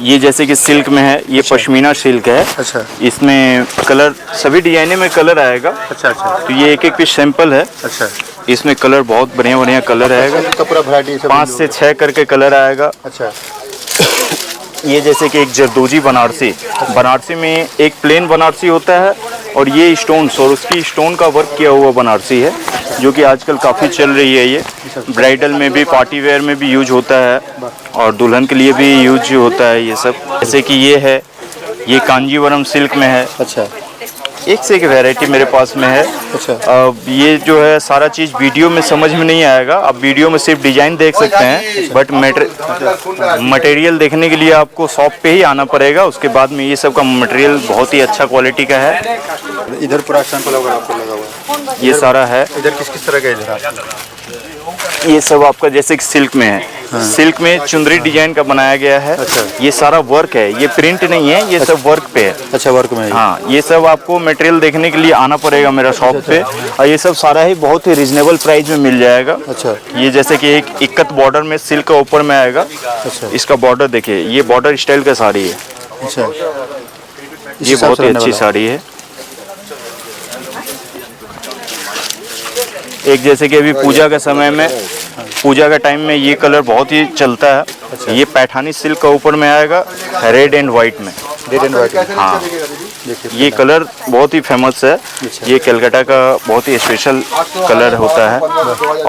ये जैसे कि सिल्क में है, ये पश्मीना सिल्क है। अच्छा। इसमें कलर सभी डिजाइने में कलर आएगा। अच्छा अच्छा। तो ये एक एक पीस सैंपल है। अच्छा। इसमें कलर बहुत बढ़िया बढ़िया कलर आएगा। कपड़ा वैरायटी 5 से 6 करके कलर आएगा। अच्छा। ये जैसे कि एक जरदोजी बनारसी, बनारसी में एक प्लेन बनारसी होता है और ये स्टोन्स और उसकी स्टोन का वर्क किया हुआ बनारसी है, जो कि आजकल काफ़ी चल रही है। ये ब्राइडल में भी, पार्टी वेयर में भी यूज होता है और दुल्हन के लिए भी यूज होता है ये सब। जैसे कि ये है, ये कांजीवरम सिल्क में है। अच्छा। एक से एक वैरायटी मेरे पास में है। अच्छा। ये जो है सारा चीज़ वीडियो में समझ में नहीं आएगा। आप वीडियो में सिर्फ डिज़ाइन देख सकते हैं, बट मटेरियल देखने के लिए आपको शॉप पे ही आना पड़ेगा। उसके बाद में ये सब का मटेरियल बहुत ही अच्छा क्वालिटी का है। इधर पूरा सैंपल वगैरह आपको लगा हुआ है? ये सारा है। इधर किस किस तरह का इधर? ये सब आपका जैसे कि सिल्क में है। हाँ। सिल्क में चुंदरी डिजाइन का बनाया गया है। अच्छा। ये सारा वर्क है, ये प्रिंट नहीं है, ये सब वर्क पे है। अच्छा, वर्क में है। हाँ, ये सब आपको मटेरियल देखने के लिए आना पड़ेगा मेरा शॉप पे। और ये सब सारा ही बहुत ही रिजनेबल प्राइस में मिल जाएगा। अच्छा। ये जैसे कि एक इक्कत बॉर्डर में सिल्क का ऊपर में आएगा। अच्छा। इसका बॉर्डर देखिए, ये बॉर्डर स्टाइल का साड़ी है। अच्छा। ये बहुत ही अच्छी साड़ी है। एक जैसे कि अभी पूजा के समय में, पूजा का टाइम में ये कलर बहुत ही चलता है। अच्छा। ये पैठानी सिल्क का ऊपर में आएगा, रेड एंड वाइट में। Red and white. हाँ, ये कलर बहुत ही फेमस है। ये कलकत्ता का बहुत ही स्पेशल कलर होता है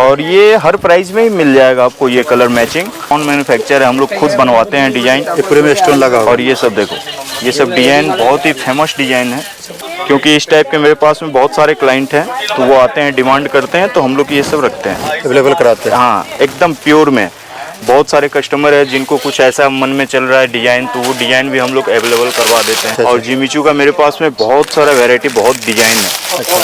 और ये हर प्राइस में ही मिल जाएगा आपको। ये कलर मैचिंग ऑन मैन्युफैक्चर है, हम लोग खुद बनवाते हैं डिजाइन। पूरे में स्टोन लगा और ये सब देखो, ये सब डिजाइन बहुत ही फेमस डिजाइन है, क्योंकि इस टाइप के मेरे पास में बहुत सारे क्लाइंट हैं, तो वो आते हैं, डिमांड करते हैं, तो हम लोग ये सब रखते हैं, अवेलेबल कराते हैं। हाँ, एकदम प्योर में। बहुत सारे कस्टमर है जिनको कुछ ऐसा मन में चल रहा है डिजाइन, तो वो डिजाइन भी हम लोग अवेलेबल करवा देते हैं। और जिमीचू का मेरे पास में बहुत सारा वैरायटी, बहुत डिजाइन है। अच्छा।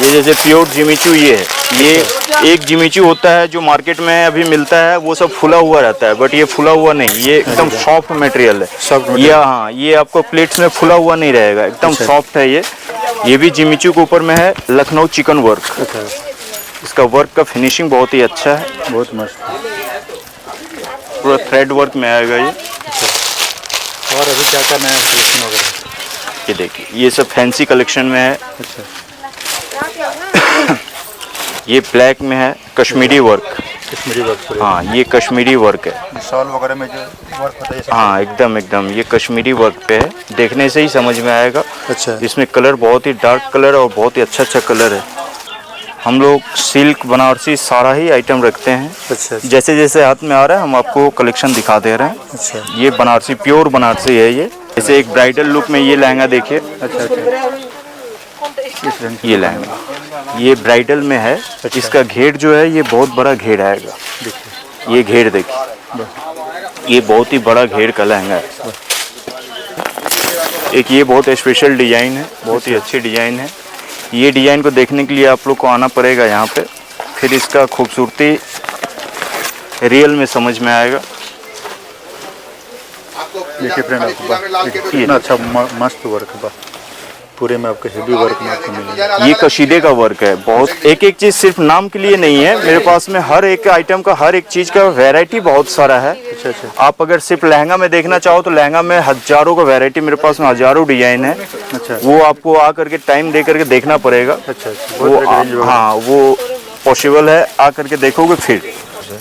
ये जैसे प्योर जिमीचू ये है। ये एक जिमीचू होता है जो मार्केट में अभी मिलता है, वो सब फुला हुआ रहता है, बट ये फुला हुआ नहीं, ये एकदम सॉफ्ट मटेरियल है। ये हाँ, ये आपको प्लेट्स में फुला हुआ नहीं रहेगा, एकदम सॉफ्ट है ये भी जिमीचू के ऊपर में है, लखनऊ चिकन वर्क। इसका वर्क का फिनिशिंग बहुत ही अच्छा है, बहुत मस्त, पूरा थ्रेड वर्क में आएगा ये। और अभी क्या क्या नया कलेक्शन वगैरह? ये देखिए, ये सब फैंसी कलेक्शन में है। अच्छा। ये ब्लैक में है, कश्मीरी वर्क। कश्मीरी वर्क? हाँ, ये कश्मीरी वर्क है। शॉल वगैरह में जो वर्क होता है? हाँ, एकदम एकदम ये कश्मीरी वर्क पे है, देखने से ही समझ में आएगा। अच्छा। इसमें कलर बहुत ही डार्क कलर और बहुत ही अच्छा अच्छा कलर है। हम लोग सिल्क, बनारसी सारा ही आइटम रखते हैं। अच्छा। जैसे जैसे हाथ में आ रहा है हम आपको कलेक्शन दिखा दे रहे हैं। अच्छा। ये बनारसी, प्योर बनारसी है ये। जैसे एक ब्राइडल लुक में ये लहंगा देखिए। अच्छा अच्छा। ये लहंगा ये ब्राइडल में है। अच्छा। इसका घेर जो है ये बहुत बड़ा घेर आएगा। देखिए, ये घेर देखिए, ये बहुत ही बड़ा घेर का लहंगा है। एक ये बहुत स्पेशल डिजाइन है, बहुत ही अच्छी डिजाइन है। ये डिजाइन को देखने के लिए आप लोग को आना पड़ेगा यहाँ पे, फिर इसका खूबसूरती रियल में समझ में आएगा। देखिए फ्रेंड, आपको इतना अच्छा मस्त वर्क है, पूरे में आपको हेवी वर्क में आपको मिलेगा। ये कशीदे का वर्क है, बहुत एक एक चीज़ सिर्फ नाम के लिए नहीं है, मेरे पास में हर एक आइटम का, हर एक चीज़ का वैरायटी बहुत सारा है। अच्छा अच्छा। आप अगर सिर्फ लहंगा में देखना चाहो तो लहंगा में हजारों का वैरायटी, मेरे पास में हजारों डिजाइन है। अच्छा। वो आपको आकर के टाइम दे करके देखना पड़ेगा। अच्छा अच्छा। वो हाँ, वो पॉसिबल है, आकर के देखोगे फिर।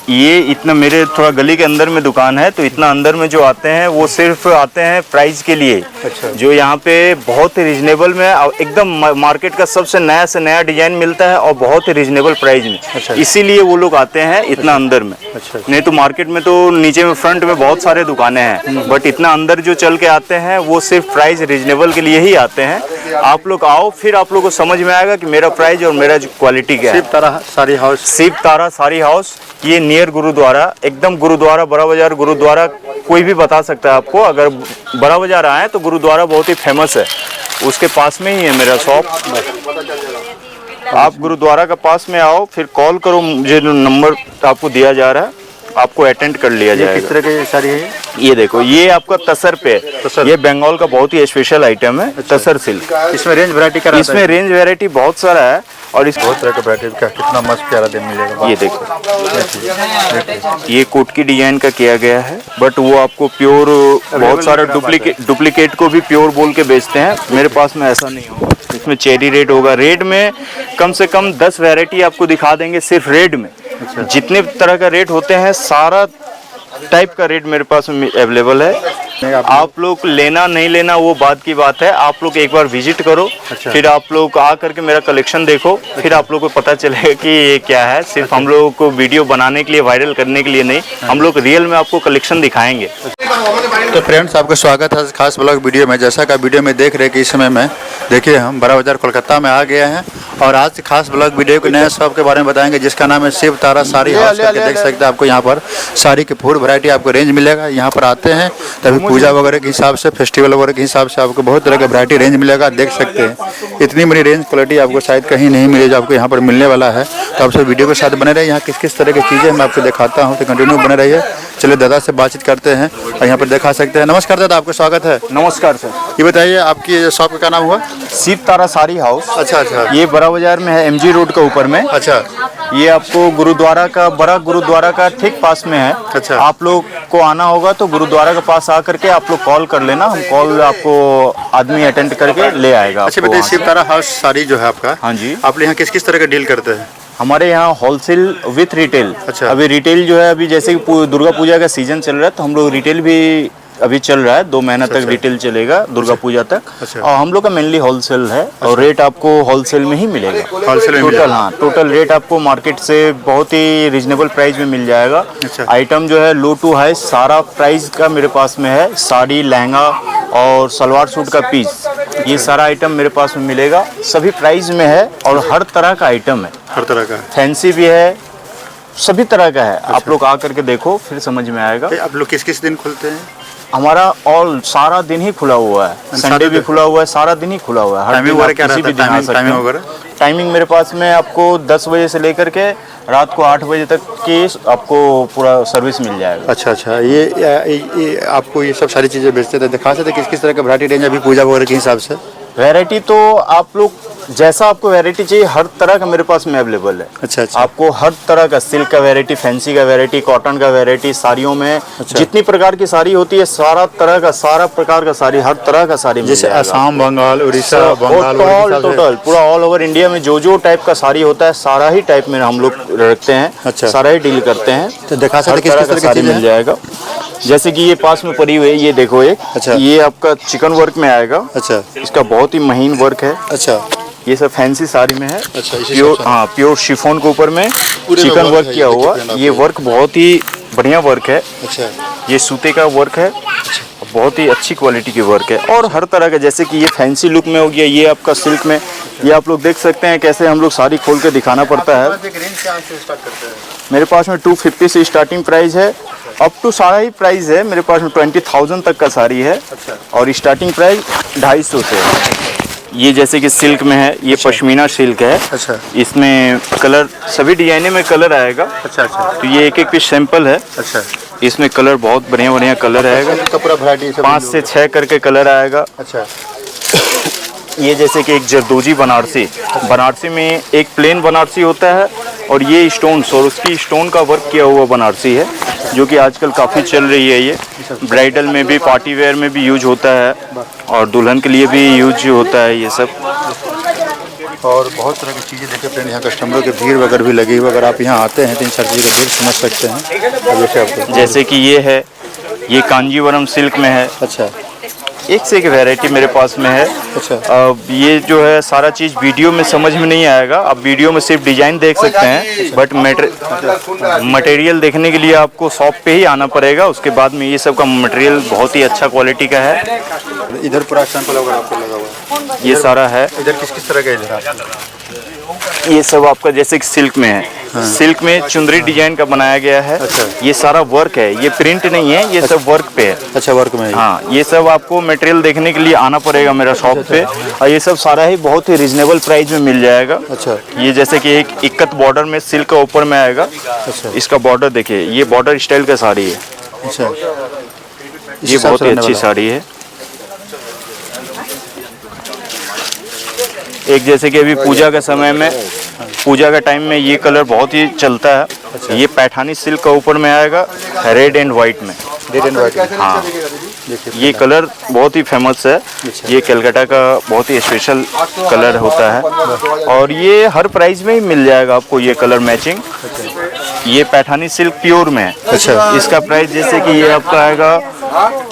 ये इतना, मेरे थोड़ा गली के अंदर में दुकान है, तो इतना अंदर में जो आते हैं वो सिर्फ आते हैं प्राइस के लिए। अच्छा। जो यहाँ पे बहुत ही रिजनेबल में, एकदम मार्केट का सबसे नया से नया डिजाइन मिलता है और बहुत ही रिजनेबल प्राइस में। अच्छा। इसीलिए वो लोग आते हैं इतना अंदर में। अच्छा। नहीं तो मार्केट में तो नीचे में फ्रंट में बहुत सारे दुकानें हैं, बट इतना अंदर जो चल के आते हैं वो सिर्फ प्राइस रिजनेबल के लिए ही आते हैं। आप लोग आओ, फिर आप लोग को समझ में आएगा कि मेरा प्राइस और मेरा क्वालिटी क्या है। शिव तारा साड़ी हाउस, शिव तारा साड़ी हाउस, ये नियर गुरुद्वारा, एकदम गुरुद्वारा, बड़ा बाजार गुरुद्वारा, कोई भी बता सकता है आपको। अगर बड़ा बाजार आए तो गुरुद्वारा बहुत ही फेमस है, उसके पास में ही है मेरा शॉप। आप गुरुद्वारा के पास में आओ, फिर कॉल करो, मुझे नंबर आपको दिया जा रहा है, आपको अटेंड कर लिया ये जाएगा। किस तरह की साड़ी है? ये देखो, ये आपका तसर पे तसर। ये बंगाल का बहुत ही स्पेशल आइटम है, तसर सिल्क। इसमें रेंज वैरायटी का इसमें रेंज वैरायटी बहुत सारा है और इस बहुत तरह का वैरायटी का कितना मस्त प्यारा दिन मिलेगा। ये देखो, ये कोट की डिजाइन का किया गया है, बट वो आपको प्योर बहुत सारा डुप्लीकेट को भी प्योर बोल के बेचते हैं। मेरे पास में ऐसा नहीं होगा। इसमें चेरी रेड होगा। रेड में कम से कम 10 वैरायटी आपको दिखा देंगे सिर्फ रेड में। जितने तरह का रेट होते हैं सारा टाइप का रेट मेरे पास में अवेलेबल है। आप लोग लेना नहीं लेना वो बात की बात है, आप लोग एक बार विजिट करो, फिर आप लोग आ करके मेरा कलेक्शन देखो, फिर आप लोग को पता चलेगा कि ये क्या है। सिर्फ हम लोगों को वीडियो बनाने के लिए, वायरल करने के लिए नहीं, हम लोग रियल में आपको कलेक्शन दिखाएंगे। तो फ्रेंड्स, आपका स्वागत है खास ब्लॉग वीडियो में। जैसा कि वीडियो में देख रहे हैं कि इस समय में देखिए हम बड़ा बाजार कोलकाता में आ गए हैं और आज खास ब्लॉग वीडियो के नए शॉप के बारे में बताएंगे जिसका नाम है शिव तारा साड़ी हाउस करके। देख सकते हैं आपको यहाँ पर साड़ी की फूड वैरायटी आपको रेंज मिलेगा। यहाँ पर आते हैं तभी पूजा वगैरह के हिसाब से, फेस्टिवल वगैरह के हिसाब से आपको बहुत तरह का वैरायटी रेंज मिलेगा। देख सकते हैं इतनी बड़ी रेंज क्वालिटी आपको शायद कहीं नहीं मिले जो आपको यहाँ पर मिलने वाला है। तो आप सब वीडियो के साथ बने रहे। यहाँ किस किस तरह की चीज़ें मैं आपको दिखाता हूँ, तो कंटिन्यू बने रहिए। चलिए दादा से बातचीत करते हैं और यहाँ पर दिखा सकते हैं। नमस्कार दादा, आपका स्वागत है। नमस्कार सर। ये बताइए आपकी शॉप का क्या नाम हुआ? शिव तारा साड़ी हाउस। अच्छा अच्छा। ये बड़ा बाजार में है, MG रोड के ऊपर में। अच्छा। ये आपको गुरुद्वारा का, बड़ा गुरुद्वारा का ठीक पास में है। अच्छा। आप लोग को आना होगा तो गुरुद्वारा के पास आकर के आप लोग कॉल कर लेना, हम कॉल आपको आदमी अटेंड करके ले आएगा। अच्छा बताइए, शिव तारा हाउस साड़ी जो है आपका, हाँ जी, आप यहाँ किस किस तरह का डील करते हैं? हमारे यहाँ होलसेल विथ रिटेल। अच्छा। अभी रिटेल जो है, अभी जैसे कि दुर्गा पूजा का सीजन चल रहा है तो हम लोग रिटेल भी अभी चल रहा है। 2 महीना तक रिटेल चलेगा दुर्गा पूजा तक। अच्छा। और हम लोग का मेनली होलसेल है और रेट आपको होलसेल में ही मिलेगा। होलसेल में टोटल, हाँ, टोटल रेट आपको मार्केट से बहुत ही रिजनेबल प्राइस में मिल जाएगा। अच्छा। आइटम जो है लो टू हाई सारा प्राइस का मेरे पास में है। साड़ी, लहंगा और सलवार सूट का पीस, ये सारा आइटम मेरे पास में मिलेगा। सभी प्राइस में है और हर तरह का आइटम है। हर तरह का फैंसी भी है, सभी तरह का है। आप लोग आकर के देखो फिर समझ में आएगा। आप लोग किस किस दिन खुलते हैं? हमारा ऑल सारा दिन ही खुला हुआ है। संडे भी खुला हुआ है, सारा दिन ही खुला हुआ है। हर दिन आप किसी भी दिन आ सकते हैं। टाइमिंग मेरे पास में आपको 10 बजे से लेकर के रात को 8 बजे तक की आपको पूरा सर्विस मिल जाएगा। अच्छा अच्छा। ये आपको ये सब सारी चीज़ें बेचते थे, दिखा सकते किस किस तरह का वैरायटी रेंज अभी पूजा वगैरह के हिसाब से? वैरायटी तो आप लोग जैसा आपको वैरायटी चाहिए हर तरह का मेरे पास में अवेलेबल है। अच्छा अच्छा। आपको हर तरह का सिल्क का वैरायटी, फैंसी का वैरायटी, कॉटन का वैरायटी, साड़ियों में जितनी प्रकार की साड़ी होती है सारा तरह का, सारा प्रकार का साड़ी, हर तरह का साड़ी जैसे असम, बंगाल, उड़ीसा, बंगाल, टोटल पूरा ऑल ओवर इंडिया में जो टाइप का साड़ी होता है सारा ही टाइप में हम लोग रखते हैं। अच्छा। सारा ही डील करते हैं। तो दिखा सकते किस किस तरह की साड़ी चीज़ें मिल जाएगा। जैसे कि ये पास में पड़ी हुई है, ये देखो एक। अच्छा। ये आपका चिकन वर्क में आएगा। अच्छा। इसका बहुत ही महीन वर्क है। अच्छा। ये सब फैंसी साड़ी में है। अच्छा, प्योर, हाँ, प्योर शिफॉन के ऊपर में चिकन वर्क किया हुआ। ये वर्क बहुत ही बढ़िया वर्क है। अच्छा। ये सूते का वर्क है, बहुत ही अच्छी क्वालिटी की वर्क है। और हर तरह का, जैसे कि ये फैंसी लुक में हो गया, ये आपका सिल्क में, ये आप लोग देख सकते हैं कैसे हम लोग साड़ी खोल के दिखाना पड़ता है। मेरे पास में 250 से स्टार्टिंग प्राइस है, अप टू सारा ही प्राइस है मेरे पास में 20,000 तक का साड़ी है। और स्टार्टिंग प्राइस 250 से है। ये जैसे कि सिल्क में है, ये पश्मीना सिल्क है। अच्छा। इसमें कलर, सभी डिजाइने में कलर आएगा। अच्छा अच्छा। तो ये एक पीस सैंपल है। अच्छा। इसमें कलर बहुत बढ़िया बढ़िया कलर आएगा। कपड़ा वैरायटी 5 से 6 करके कलर आएगा। अच्छा। ये जैसे कि एक जरदोजी बनारसी, बनारसी में एक प्लेन बनारसी होता है और ये स्टोन, और उसकी स्टोन का वर्क किया हुआ बनारसी है, जो कि आजकल काफ़ी चल रही है। ये ब्राइडल में भी, पार्टी वेयर में भी यूज होता है और दुल्हन के लिए भी यूज होता है ये सब। और बहुत तरह की चीज़ें देखिए फ्रेंड, यहाँ कस्टमरों की भीड़ वगैरह भी लगी हुई। अगर आप यहाँ आते हैं तो इन सारी चीज़ों की भीड़ समझ सकते हैं। जैसे कि ये है, ये कांजीवरम सिल्क में है। अच्छा। एक से एक वैरायटी मेरे पास में है। अच्छा। ये जो है सारा चीज़ वीडियो में समझ में नहीं आएगा। आप वीडियो में सिर्फ डिजाइन देख सकते हैं, बट मटेरियल देखने के लिए आपको शॉप पे ही आना पड़ेगा। उसके बाद में ये सब का मटेरियल बहुत ही अच्छा क्वालिटी का है। इधर पूरा सैंपल वगैरह आपको लगा हुआ है? ये सारा है। इधर किस किस तरह का? इधर ये सब आपका जैसे कि सिल्क में है, सिल्क में चुंदरी डिजाइन का बनाया गया है। ये सारा वर्क है, ये प्रिंट नहीं है, ये सब वर्क पे है। अच्छा, वर्क में है। हाँ, ये सब आपको मटेरियल देखने के लिए आना पड़ेगा मेरा शॉप पे, और ये सब सारा ही बहुत ही रिजनेबल प्राइस में मिल जाएगा। अच्छा, ये जैसे कि एक इक्कत बॉर्डर में सिल्क का ऊपर में आएगा। अच्छा, इसका बॉर्डर देखिए, ये बॉर्डर स्टाइल का साड़ी है। अच्छा, ये बहुत ही अच्छी साड़ी है। एक जैसे कि अभी पूजा के समय में, पूजा का टाइम में ये कलर बहुत ही चलता है। अच्छा। ये पैठानी सिल्क का ऊपर में आएगा, रेड एंड वाइट में। Red and white. हाँ, ये कलर बहुत ही फेमस है। ये कलकत्ता का बहुत ही स्पेशल कलर होता है, और ये हर प्राइस में ही मिल जाएगा आपको ये कलर मैचिंग। ये पैठानी सिल्क प्योर में है। अच्छा। इसका प्राइस जैसे कि ये आपका आएगा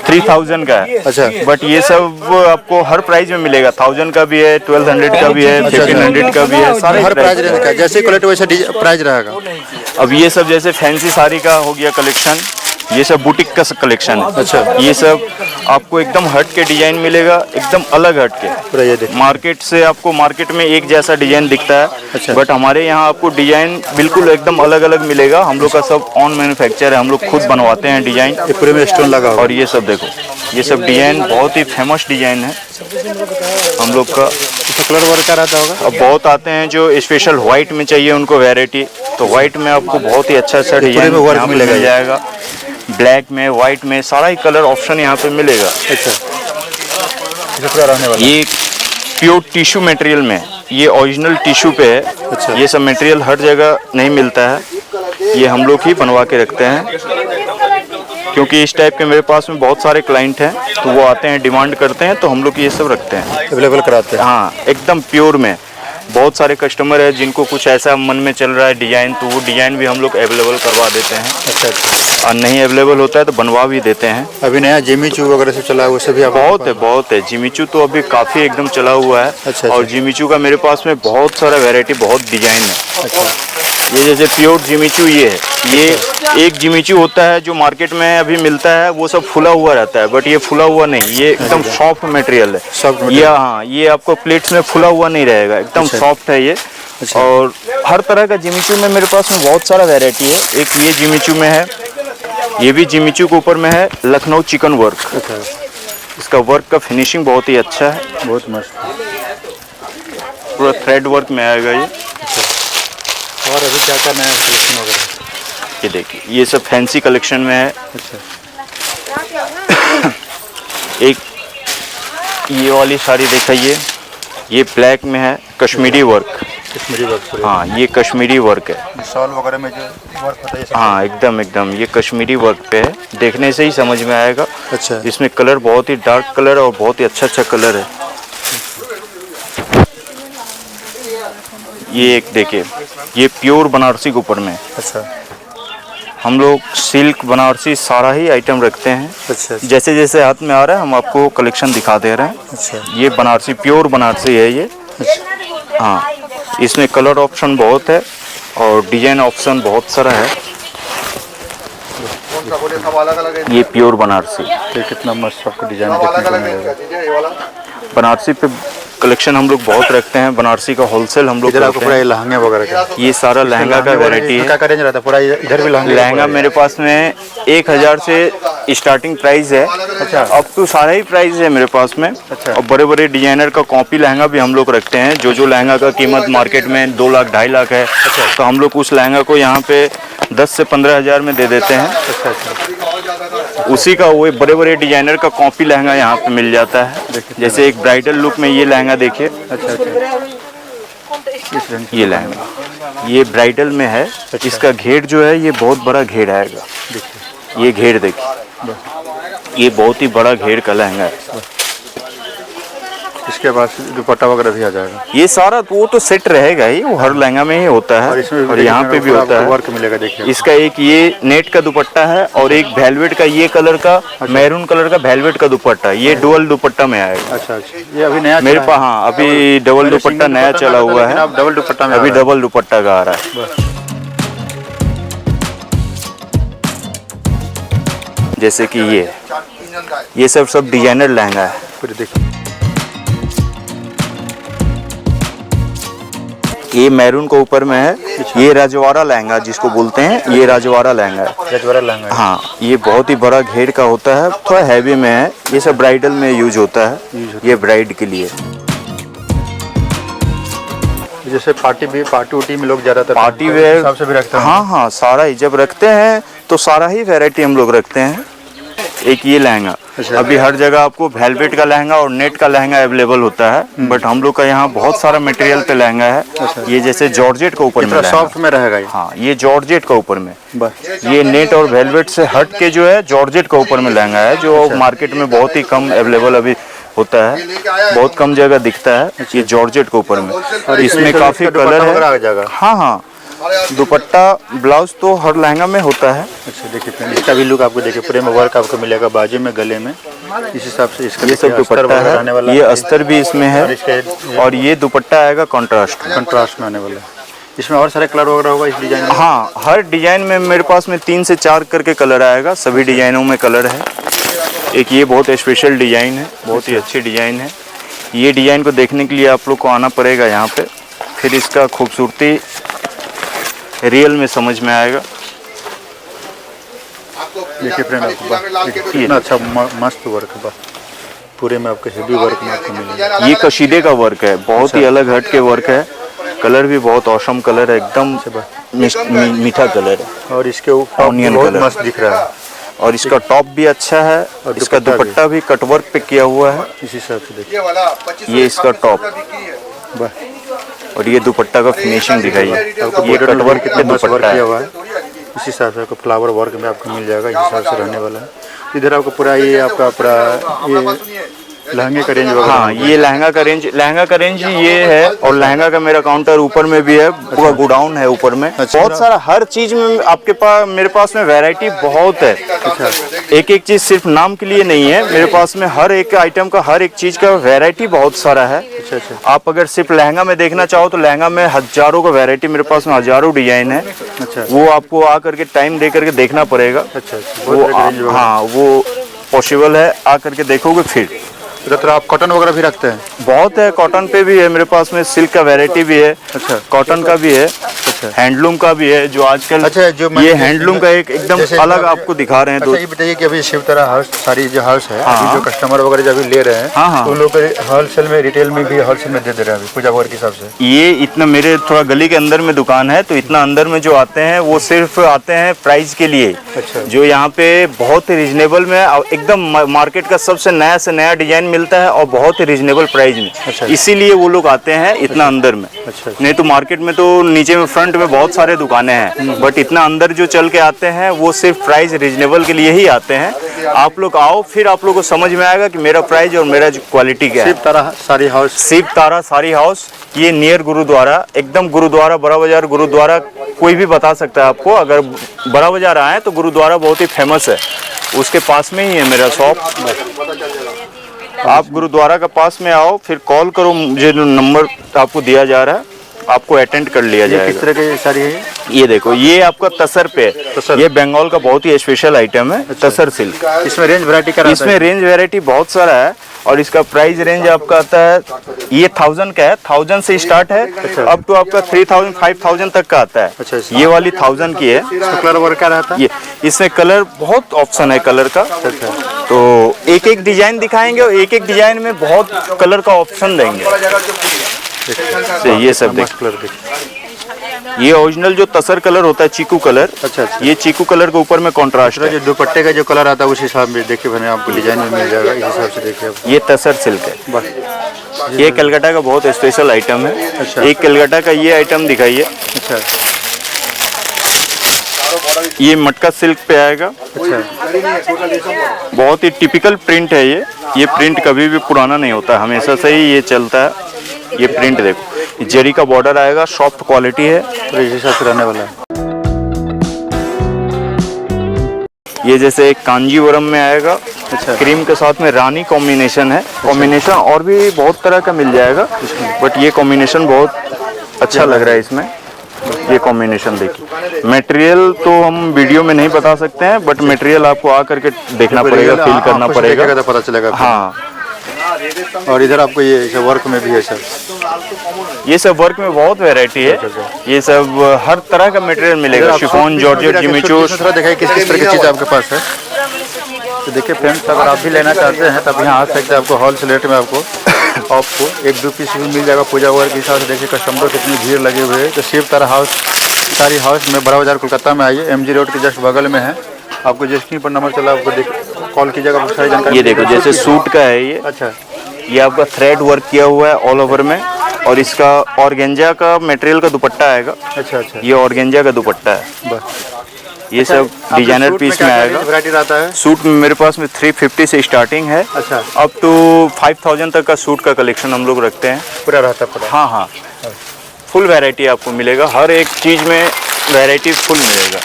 3000 का है। अच्छा। बट ये सब आपको हर प्राइस में मिलेगा, 1000 का भी है, 1200 का भी है, 1500 का भी है, सारे हर प्राइस रेंज का, जैसे क्वालिटी वैसे प्राइस रहेगा। अब ये सब जैसे फैंसी साड़ी का हो गया कलेक्शन, ये सब बुटीक का कलेक्शन है। अच्छा। ये सब आपको एकदम हट के डिजाइन मिलेगा, एकदम अलग हट पूरा ये के। देखिए। मार्केट से आपको मार्केट में एक जैसा डिजाइन दिखता है। अच्छा। बट हमारे यहाँ आपको डिजाइन बिल्कुल एकदम अलग अलग मिलेगा। हम लोग का सब ऑन मैन्युफैक्चर है, हम लोग खुद बनवाते हैं डिजाइन। ये पूरे में स्टोन लगा हुआ। और ये सब देखो, ये सब डिजाइन बहुत ही फेमस डिजाइन है हम लोग का। कलर वर्क का रहता होगा। अब बहुत आते हैं जो स्पेशल व्हाइट में चाहिए उनको वैरायटी, तो व्हाइट में आपको बहुत ही अच्छा डिजाइन में वर्क यहाँ पे मिलेगा मिल जाएगा। ब्लैक में, व्हाइट में, सारा ही कलर ऑप्शन यहाँ पे मिलेगा। अच्छा, ये पूरा रहने वाला। ये प्योर टिश्यू मटेरियल में, ये ओरिजिनल टिश्यू पे है। अच्छा। ये सब मटेरियल हर जगह नहीं मिलता है, ये हम लोग ही बनवा के रखते हैं। क्योंकि इस टाइप के मेरे पास में बहुत सारे क्लाइंट हैं, तो वो आते हैं, डिमांड करते हैं, तो हम लोग ये सब रखते हैं, अवेलेबल कराते हैं। हाँ, एकदम प्योर में। बहुत सारे कस्टमर है जिनको कुछ ऐसा मन में चल रहा है डिजाइन, तो वो डिजाइन भी हम लोग अवेलेबल करवा देते हैं। अच्छा, अच्छा। और नहीं अवेलेबल होता है तो बनवा भी देते हैं। अभी नया जिमीचू वगैरह से चला है, वो सभी बहुत है, बहुत है। जिमीचू तो अभी काफ़ी एकदम चला हुआ है। अच्छा। और जिमीचू का मेरे पास में बहुत सारा वैरायटी, बहुत डिजाइन है। अच्छा। ये जैसे प्योर जिमीचू ये है, ये एक जिमीचू होता है जो मार्केट में अभी मिलता है, वो सब फुला हुआ रहता है, बट ये फुला हुआ नहीं, ये एकदम सॉफ्ट मटेरियल है। सॉफ्ट ये हाँ, ये आपको प्लेट्स में फुला हुआ नहीं रहेगा, एकदम अच्छा। सॉफ्ट है ये। अच्छा। और हर तरह का जिमीचू में मेरे पास में बहुत सारा वैरायटी है। एक ये जिमीचू में है, ये भी जिमीचू के ऊपर में है लखनऊ चिकन वर्क। अच्छा। इसका वर्क का फिनिशिंग बहुत ही अच्छा है, बहुत मस्त। पूरा थ्रेड वर्क में आएगा ये। और अभी क्या क्या नया कलेक्शन वगैरह? ये देखिए, ये सब फैंसी कलेक्शन में है। अच्छा। एक ये वाली साड़ी दिखाइए, ये ब्लैक में है, कश्मीरी वर्क। कश्मीरी वर्क पूरे। हाँ, ये कश्मीरी वर्क है। शॉल वगैरह में जो वर्क होता है ये सब। हाँ, एकदम एकदम ये कश्मीरी वर्क पे है, देखने से ही समझ में आएगा। अच्छा। इसमें कलर बहुत ही डार्क कलर और बहुत ही अच्छा अच्छा कलर है। ये एक देखिए, ये प्योर बनारसी के ऊपर में। अच्छा। हम लोग सिल्क बनारसी सारा ही आइटम रखते हैं। अच्छा। जैसे जैसे हाथ में आ रहा है हम आपको कलेक्शन दिखा दे रहे हैं। अच्छा। ये बनारसी प्योर बनारसी है ये। हाँ, इसमें कलर ऑप्शन बहुत है और डिजाइन ऑप्शन बहुत सारा है। ये प्योर बनारसी, ये कितना मस्त आपको डिजाइन देखने को मिलेगा। बनारसी पे कलेक्शन हम लोग बहुत रखते हैं। बनारसी का होलसेल हम लोग इधर आपको करते पूरा हैं। ये लहंगे वगैरह का। ये सारा लहंगा का वैरायटी है। क्या रेंज रहता है पूरा? इधर भी लहंगे। लहंगा मेरे पास में 1000 से स्टार्टिंग प्राइस है। अच्छा। अब तो सारा ही प्राइस है मेरे पास में। अच्छा। और बड़े बड़े डिजाइनर का कॉपी लहंगा भी हम लोग रखते हैं। जो लहंगा का कीमत मार्केट में 2 लाख 2.5 लाख है, तो हम लोग उस लहंगा को यहाँ पे 10 से 15 हज़ार में दे देते हैं। अच्छा। अच्छा। उसी का वो बड़े बड़े डिजाइनर का कॉपी लहंगा यहाँ पे मिल जाता है। जैसे एक ब्राइडल लुक में ये लहंगा देखिए। अच्छा। अच्छा। ये लहंगा ये ब्राइडल में है। इसका घेर जो है ये बहुत बड़ा घेर आएगा। ये घेर देखिए, ये बहुत ही बड़ा घेर का लहंगा है। इसके बाद दुपट्टा वगैरह भी आ जाएगा। ये सारा तो वो तो सेट रहेगा ही, वो हर लहंगा में ही होता है। और यहाँ पे भी होता है वर्क मिलेगा। देखिए इसका एक ये नेट का दुपट्टा है और एक वेलवेट का ये कलर का, मैरून कलर का वेलवेट का दुपट्टा। ये डुअल दुपट्टा में आएगा। अच्छा। अच्छा। ये अभी नया मेरे पास, हाँ, अभी डबल दुपट्टा नया चला हुआ है। डबल दुपट्टा में अभी डबल दुपट्टा का आ रहा है। जैसे कि ये सब डिजाइनर लहंगा है। पूरे देखिए ये मैरून के ऊपर में है। ये रजवाड़ा लहंगा जिसको बोलते हैं, ये रजवाड़ा लहंगा है। रजवाड़ा लहंगा। हाँ, ये बहुत ही बड़ा घेर का होता है, थोड़ा हैवी में है। ये सब ब्राइडल में यूज होता है, ये ब्राइड के लिए। जैसे पार्टी उटी में लोग ज़्यादातर पार्टी वेयर हिसाब से भी रखते हैं। हाँ, सारा ही जब रखते हैं तो सारा ही वैरायटी हम लोग रखते हैं। एक ये लहंगा, अभी हर जगह आपको वेलवेट का लहंगा और नेट का लहंगा अवेलेबल होता है, बट हम लोग का यहाँ बहुत सारा मटेरियल पे लहंगा है। ये जैसे जॉर्जेट के ऊपर में सॉफ्ट में रहेगा ये। हाँ, ये जॉर्जेट के ऊपर में, ये नेट और वेलवेट से हट के जो है जॉर्जेट के ऊपर में लहंगा है, जो मार्केट में बहुत ही कम अवेलेबल अभी होता है, बहुत कम जगह दिखता है। ये जॉर्जेट के ऊपर में, और इसमें काफी कलर है। हाँ, दुपट्टा ब्लाउज तो हर लहंगा में होता है। अच्छा, देखिए फ्रेंड, इसका भी लुक आपको देखिए, पूरे में वर्क आपको मिलेगा बाजू में, गले में, इस हिसाब से इसका ये सब दुपट्टा है। ये अस्तर भी इसमें है, और ये दुपट्टा आएगा कंट्रास्ट में आने वाला है। इसमें और सारे कलर वगैरह होगा इस डिजाइन में? हाँ, हर डिजाइन में मेरे पास में 3 से 4 करके कलर आएगा, सभी डिजाइनों में कलर है। एक ये बहुत स्पेशल डिजाइन है, बहुत ही अच्छी डिजाइन है। ये डिजाइन को देखने के लिए आप लोग को आना पड़ेगा यहाँ पे, फिर इसका खूबसूरती रियल में समझ में आएगा। देखिए फ्रेंड, आपको कितना अच्छा मस्त वर्क है, पूरे में आपको हेवी वर्क में आपको मिलेगा। ये कशीदे का वर्क है, बहुत ही अलग हट के वर्क है। कलर भी बहुत औसम कलर है, एकदम मीठा कलर है, और इसके ऊपर ऑनियन कलर मस्त दिख रहा है। और इसका टॉप भी अच्छा है, और इसका दुपट्टा भी कटवर्क पे किया हुआ है। इस हिसाब से देखिए, ये इसका टॉप, और ये दुपट्टा का फिनिशिंग दिखाइए, ये कटवर्क पे दुपट्टा है। इस हिसाब से आपको फ्लावर वर्क में आपको मिल जाएगा, इस हिसाब से रहने वाला है। इधर आपको पूरा ये आपका पूरा ये लहंगे का रेंज वगैरह। हाँ, ये लहंगा का रेंज ये है, और लहंगा का मेरा काउंटर ऊपर में भी है, पूरा गोडाउन है ऊपर में। बहुत सारा हर चीज में आपके पास, मेरे पास में वैरायटी बहुत है। एक एक चीज सिर्फ नाम के लिए नहीं है, मेरे पास में हर एक आइटम का, हर एक चीज का वैरायटी बहुत सारा है। आप अगर सिर्फ लहंगा में देखना चाहो तो लहंगा में हजारों का वैरायटी, मेरे पास में हजारों डिजाइन है। वो आपको आकर के टाइम दे करके देखना पड़ेगा। हाँ, वो पॉसिबल है, आकर के देखोगे फिर। तो आप कॉटन वगैरह भी रखते हैं? बहुत है, कॉटन पे भी है मेरे पास में, सिल्क का वैरायटी भी है। अच्छा, कॉटन का भी है, हैंडलूम का भी है, जो आजकल जो ये हैंडलूम का एक एकदम अलग आपको दिखा रहे हैं। ये बताइए कि अभी शिव तारा हाउस, सारी जो हाउस है, अभी जो कस्टमर वगैरह जो अभी ले रहे हैं, हाँ, उन लोग होलसेल में, रिटेल में भी होलसेल में दे दे रहे हैं पूजा वगैरह के हिसाब से? ये इतना, मेरे थोड़ा गली के अंदर में दुकान है, तो इतना अंदर में जो आते हैं वो सिर्फ आते हैं प्राइस के लिए। जो यहाँ पे बहुत ही रिजनेबल में, एकदम मार्केट का सबसे नया से नया डिजाइन मिलता है, और बहुत ही रिजनेबल प्राइस में, इसीलिए वो लोग आते हैं इतना अंदर में। नहीं तो मार्केट में तो नीचे में फ्रंट में बहुत सारे दुकानें हैं, बट इतना अंदर जो चल के आते हैं वो सिर्फ प्राइस रिजनेबल के लिए ही आते हैं। आप लोग आओ, फिर आप लोग को समझ में आएगा कि मेरा प्राइस और मेरा क्वालिटी क्या है। शिव तारा सारी हाउस, ये नियर गुरुद्वारा, एकदम गुरुद्वारा, बड़ा बाजार गुरुद्वारा, कोई भी बता सकता है आपको। अगर बड़ा बाजार आए तो गुरुद्वारा बहुत ही फेमस है, उसके पास में ही है मेरा शॉप। आप गुरुद्वारा के पास में आओ, फिर कॉल करो, मुझे जो नंबर आपको दिया जा रहा है आपको अटेंड कर लिया जाएगा। किस तरह की साड़ी है? ये देखो, ये आपका तसर पे, ये बंगाल का बहुत ही स्पेशल आइटम है। तसर सिल्क। इसमें रेंज वैरायटी का, इसमें रेंज वैरायटी बहुत सारा है, और इसका प्राइस रेंज आपका आता है, ये 1000 का है, 1000 से स्टार्ट है, अब तो आपका 3000 5000 तक का आता है। ये वाली 1000 की है। कलर वर्क का रहता है? ये इसमें कलर बहुत ऑप्शन है कलर का, तो एक एक डिजाइन दिखाएंगे, और एक एक डिजाइन में बहुत कलर का ऑप्शन देंगे। ये सब देख, ये ओरिजिनल जो तसर कलर होता है, चीकू कलर। अच्छा। ये चीकू कलर के ऊपर में कॉन्ट्रास्ट है। जो दुपट्टे का जो कलर आता है उस हिसाब में देखिए बने, आपको डिजाइन में मिल जाएगा, इस हिसाब से देखिए। ये तसर सिल्क है, ये कलकत्ता का बहुत स्पेशल आइटम है। अच्छा। एक कलकत्ता का ये आइटम दिखाइए। अच्छा, ये मटका सिल्क पे आएगा। अच्छा, बहुत ही टिपिकल प्रिंट है ये प्रिंट कभी भी पुराना नहीं होता, हमेशा से ही ये चलता है। ये प्रिंट देखो, जरी का बॉर्डर आएगा, सॉफ्ट क्वालिटी है, तो इस हिसाब से रहने वाला है। ये जैसे एक कांजीवरम में आएगा। अच्छा। क्रीम के साथ में रानी कॉम्बिनेशन है। कॉम्बिनेशन और भी बहुत तरह का मिल जाएगा, बट ये कॉम्बिनेशन बहुत अच्छा लग रहा है इसमें। ये कॉम्बिनेशन देखिए, मटेरियल तो हम वीडियो में नहीं बता सकते हैं, बट मटेरियल आपको आ करके देखना पड़ेगा, फील करना पड़ेगा, पता चलेगा। हाँ, और इधर आपको ये वर्क में भी है सर? ये सब वर्क में बहुत वैरायटी है। ये सब हर तरह का मटेरियल मिलेगा, शिफॉन, जॉर्जेट, जिमीचू। थोड़ा दिखाइए किस किस तरह की चीज़ आपके पास है। तो देखिए फ्रेंड्स, अगर आप भी लेना चाहते हैं तब यहाँ आ सकते हैं। आपको होलसेल रेट में आपको एक दो पीस भी मिल जाएगा पूजा वगैरह के हिसाब से। देखिए कस्टमर कितनी भीड़ लगी हुई है। तो शिव तारा हाउस, सारी हाउस में बड़ा बाजार कोलकाता में आइए, MG रोड के जस्ट बगल में है। आपको जिस स्क्रीन पर नंबर चला आपको कॉल कीजिएगा, आपको सारी जानकारी। ये देखो जैसे सूट का है ये। अच्छा, ये आपका थ्रेड वर्क किया हुआ है ऑल ओवर में, और इसका ऑर्गेंजा का मटेरियल का दुपट्टा आएगा। अच्छा, ये ऑर्गेंजा का दुपट्टा है। बस ये सब डिजाइनर पीस में आएगा। वैरायटी रहता है सूट में मेरे पास में 350 से स्टार्टिंग है। अच्छा, अप टू 5000 तक का सूट का कलेक्शन हम लोग रखते हैं। पूरा रहता है पूरा? हाँ हाँ, फुल वैरायटी आपको मिलेगा। हर एक चीज़ में वैरायटी फुल मिलेगा।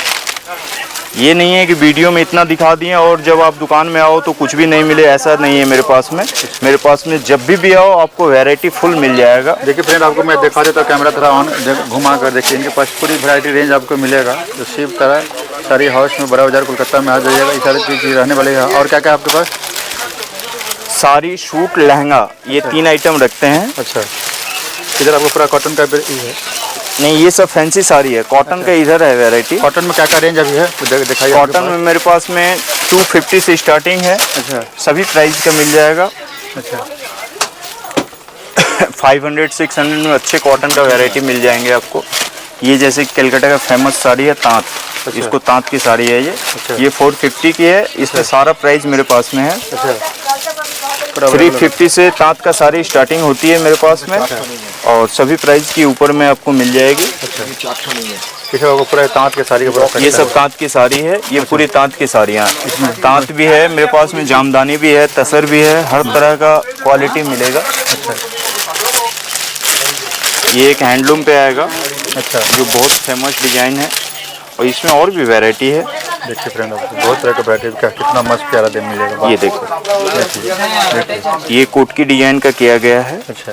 ये नहीं है कि वीडियो में इतना दिखा दिए और जब आप दुकान में आओ तो कुछ भी नहीं मिले, ऐसा नहीं है मेरे पास में। मेरे पास में जब भी आओ आपको वैरायटी फुल मिल जाएगा। देखिए फ्रेंड, आपको मैं दिखा देता हूँ, कैमरा थोड़ा ऑन घुमा कर देखिए। इनके पास पूरी वैरायटी रेंज आपको मिलेगा। तो शिव तारा सारी हाउस में बड़ा बाजार कोलकाता में आ जाइएगा। ये सारी चीज़ रहने वाली है। और क्या क्या आपके पास? साड़ी, सूट, लहंगा, ये 3 आइटम रखते हैं। अच्छा, इधर आपको पूरा कॉटन का है? नहीं, ये सब फैंसी साड़ी है। कॉटन का इधर है वैरायटी। कॉटन में क्या क्या रेंज अभी है दिखाइए। कॉटन में मेरे पास में 250 से स्टार्टिंग है। अच्छा, सभी प्राइस का मिल जाएगा। अच्छा, 500 600 में अच्छे कॉटन का वैरायटी मिल जाएंगे आपको। ये जैसे कलकत्ता का फेमस साड़ी है तांत। अच्छा, इसको तांत की साड़ी है ये। अच्छा, ये 450 की है। इसमें सारा प्राइस मेरे पास में है। अच्छा, 350 से तांत का साड़ी स्टार्टिंग होती है मेरे पास में, और सभी प्राइस की ऊपर में आपको मिल जाएगी। अच्छा, आपको पूरा तांत के साड़ी का ये सब तांत की साड़ी है। ये पूरी तांत की साड़ियाँ, तांत भी है मेरे पास में, जामदानी भी है, तसर भी है, हर तरह का क्वालिटी मिलेगा। अच्छा, ये एक हैंडलूम पे आएगा। अच्छा, जो बहुत फेमस डिजाइन है, और इसमें और भी वैरायटी है। देखिए फ्रेंड, आपको बहुत तरह का वैरायटी का कितना मस्त प्यारा दिन मिलेगा। ये देखो, ये कोट की डिजाइन का किया गया है। अच्छा,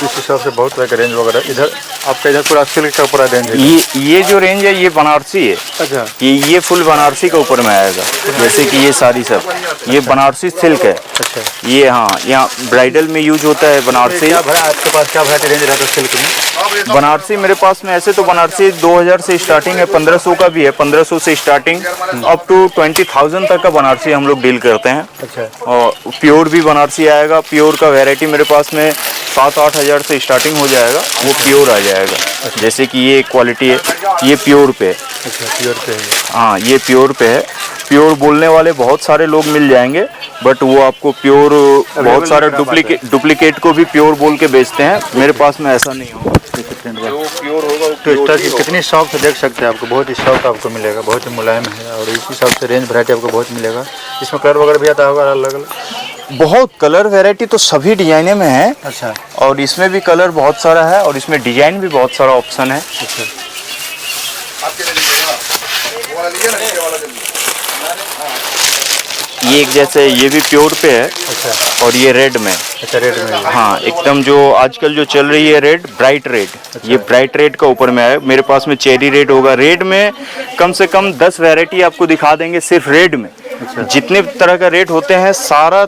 इस हिसाब से बहुत तरह का रेंज वगैरह। इधर आपका इधर पूरा सिल्क का पूरा रेंज है। ये जो रेंज है ये बनारसी है। अच्छा, ये फुल बनारसी के ऊपर में आएगा। जैसे कि ये सारी सब ये बनारसी सिल्क है। अच्छा, ये हाँ, यहाँ ब्राइडल में यूज होता है बनारसी। क्या भरा आपके पास, क्या वैरायटी रेंज रहता है सिल्क में? बनारसी मेरे पास में ऐसे तो बनारसी 2000 से स्टार्टिंग है, 1500 का भी है। 1500 से स्टार्टिंग अप टू 20,000 तक का बनारसी हम लोग डील करते हैं। अच्छा, और प्योर भी बनारसी आएगा। प्योर का वैरायटी मेरे पास में 7-8 हज़ार से स्टार्टिंग हो जाएगा, वो प्योर आ जाएगा। जैसे कि ये क्वालिटी है, ये प्योर पे है। अच्छा, प्योर पे है। हाँ, ये प्योर पे है। प्योर बोलने वाले बहुत सारे लोग मिल जाएंगे, बट वो आपको प्योर, बहुत सारे डुप्लीकेट को भी प्योर बोल के बेचते हैं। मेरे पास में ऐसा नहीं होगा। जो प्योर होगा तो इस तरह की कितनी सॉफ्ट देख सकते हैं। आपको बहुत ही सॉफ्ट आपको मिलेगा, बहुत ही मुलायम है। और इस हिसाब से रेंज वैरायटी आपको बहुत मिलेगा। इसमें कलर वगैरह भी आता होगा अलग अलग? बहुत कलर वैरायटी तो सभी डिजाइने में है। अच्छा, और इसमें भी कलर बहुत सारा है, और इसमें डिजाइन भी बहुत सारा ऑप्शन है। अच्छा, ये एक जैसे ये भी प्योर पे है। अच्छा, और ये रेड में। अच्छा, रेड में। हाँ, एकदम जो आजकल जो चल रही है रेड, ब्राइट रेड। ये ब्राइट रेड का ऊपर में है। मेरे पास में चेरी रेड होगा। रेड में कम से कम 10 वैरायटी आपको दिखा देंगे सिर्फ रेड में। अच्छा, जितने तरह का रेड होते हैं सारा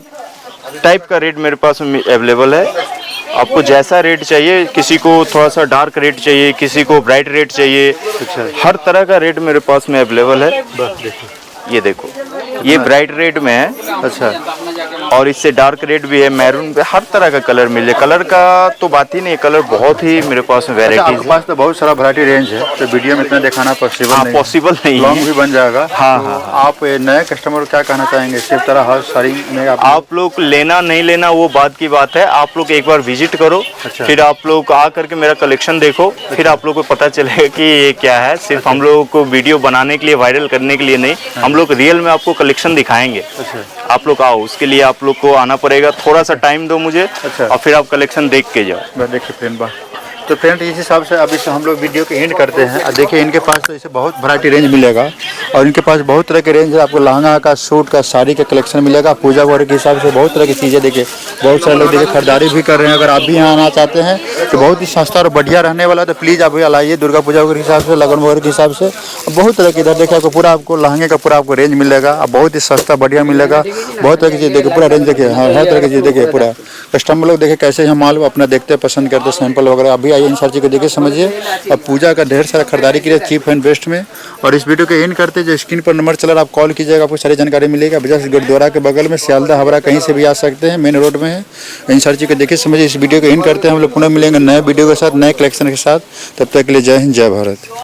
टाइप का रेड मेरे पास में अवेलेबल है। आपको जैसा रेड चाहिए, किसी को थोड़ा सा डार्क रेड चाहिए, किसी को ब्राइट रेड चाहिए। अच्छा, हर तरह का रेड मेरे पास में अवेलेबल है। बस देखिए, ये देखो, ये ब्राइट रेड में है। अच्छा, और इससे डार्क रेड भी है, मैरून पे, हर तरह का कलर मिल जाए। कलर का तो बात ही नहीं, कलर बहुत ही मेरे पास में वैरायटीज आपके पास तो बहुत सारा वैरायटी रेंज है। तो वीडियो में इतना दिखाना पॉसिबल हाँ, नहीं, पॉसिबल नहीं लॉन्ग है। भी बन जाएगा। हाँ, तो हाँ। आप नए कस्टमर को क्या कहना चाहेंगे शिव तारा हाउस साड़ी में? आप लोग लेना नहीं लेना वो बात की बात है। आप लोग एक बार विजिट करो। अच्छा, फिर आप लोग आ करके मेरा कलेक्शन देखो। फिर आप लोग को पता चलेगा कि ये क्या है। सिर्फ हम लोगों को वीडियो बनाने के लिए, वायरल करने के लिए नहीं, हम लोग रियल में आपको कलेक्शन दिखाएंगे। अच्छा, आप लोग आओ, उसके लिए आप लोग को आना पड़ेगा। थोड़ा सा टाइम दो मुझे, अच्छा, और फिर आप कलेक्शन देख के जाओ। देखिए फ्रेंड, तो फ्रेंड इस हिसाब से अभी से हम लोग वीडियो के एंड करते हैं। देखिए इनके पास तो इसे बहुत वैरायटी रेंज मिलेगा। और इनके पास बहुत तरह के रेंज है, आपको लहंगा का, सूट का, साड़ी का कलेक्शन मिलेगा। पूजा वगैरह के हिसाब से बहुत तरह की चीज़ें देखिए, बहुत सारे लोग देखिए खरीदारी भी कर रहे हैं। अगर आप भी यहाँ आना चाहते हैं तो बहुत ही सस्ता और बढ़िया रहने वाला है, तो प्लीज़ आप यहाँ लाइए। दुर्गा पूजा वगैरह के हिसाब से, लगन वगैरह के हिसाब से बहुत तरह के इधर देखिए आपको पूरा आपको लहंगे का पूरा आपको रेंज मिलेगा। अब बहुत ही सस्ता बढ़िया मिलेगा। बहुत तरह की चीज़ देखिए, पूरा रेंज देखिए, हर तरह की चीज़ देखिए। पूरा कस्टमर लोग देखिए कैसे हम माल अपना देखते हैं, पसंद करते हैं, सैंपल वगैरह। अभी आइए इन सारी चीज़ को देखिए, समझिए। अब पूजा का ढेर सारा खरीदारी के लिए चीप एंड बेस्ट में। और इस वीडियो के इन करते जो स्क्रीन पर नंबर चल रहा है, आप कॉल कीजिएगा, आपको सारी जानकारी मिलेगी। बजाज गुरुद्वारा के बगल में सियालदा हावड़ा कहीं से भी आ सकते हैं, मेन रोड में है। इन सारी चीज़ को देखिए, समझिए। इस वीडियो को इन करते हैं, हम लोग पुनः मिलेंगे नए वीडियो के साथ, नए कलेक्शन के साथ। तब तक के लिए जय हिंद, जय भारत।